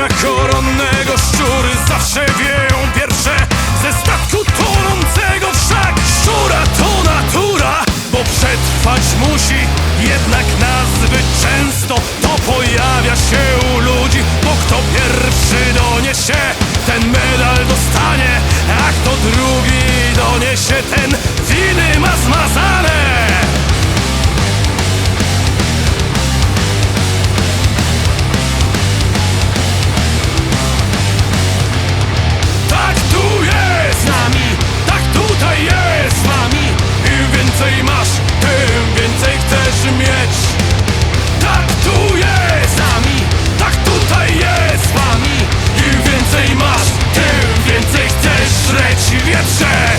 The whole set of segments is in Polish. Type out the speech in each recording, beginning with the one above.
dnia koronnego szczury zawsze wieją pierwsze. Ze statku tonącego wszak szczura to natura, bo przetrwać musi. Jednak nazwy często to pojawia się u ludzi, bo kto pierwszy doniesie, ten medal dostanie, a kto drugi doniesie, ten winy ma zmazane. Tak tu jest z nami, tak tutaj jest z nami. Im więcej masz, tym więcej chcesz mieć. Tak tu jest z nami, tak tutaj jest z wami. Im więcej masz, tym więcej chcesz żreć wietrze.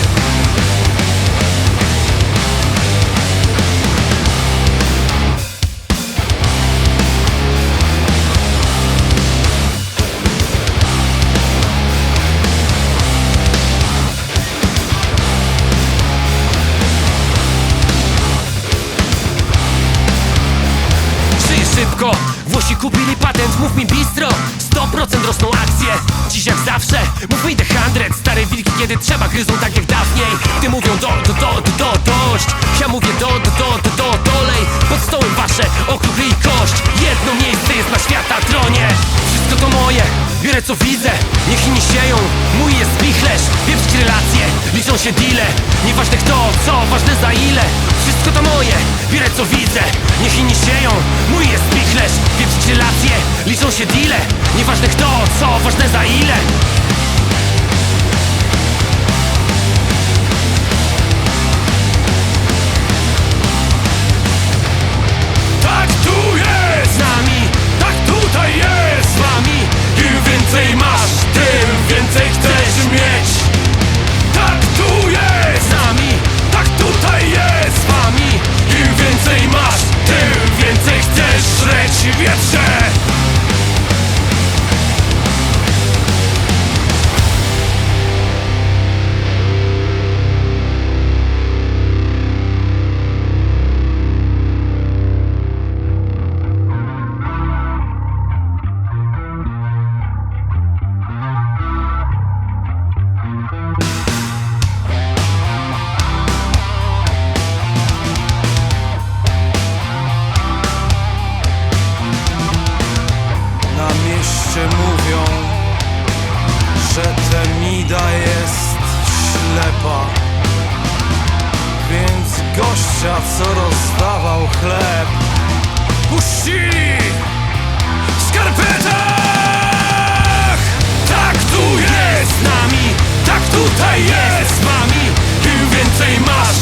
Szybko, Włosi kupili patent, mów mi bistro. 100% rosną akcje, dziś jak zawsze. Mów mi The 100, stare wilki kiedy trzeba gryzą tak jak dawniej. Gdy mówią dość, ja mówię dolej. Pod stołem wasze okruchy i kość. Jedno miejsce jest na świata tronie. Wszystko to moje, biorę co widzę. Niech inni sieją, mój jest spichlerz. Pieprzyć relacje, liczą się deale. Nieważne kto, co, ważne za ile. Wszystko to moje, biorę co widzę. Niech inni sieją, mój jest spichlerz. Pieprzyć relacje, liczą się deale. Nieważne kto, co, ważne za ile. Tak tu jest z nami, tak tutaj jest z wami. Im więcej masz, tym więcej chcesz mieć. Tak tu jest z nami, tak tutaj jest z wami. Im więcej masz, tym więcej chcesz żreć wietrze. Na mieście mówią, że Temida jest ślepa, więc gościa, co rozdawał chleb, puścili w skarpetach. Tak tu jest z nami, tak tutaj jest z wami. Im więcej masz,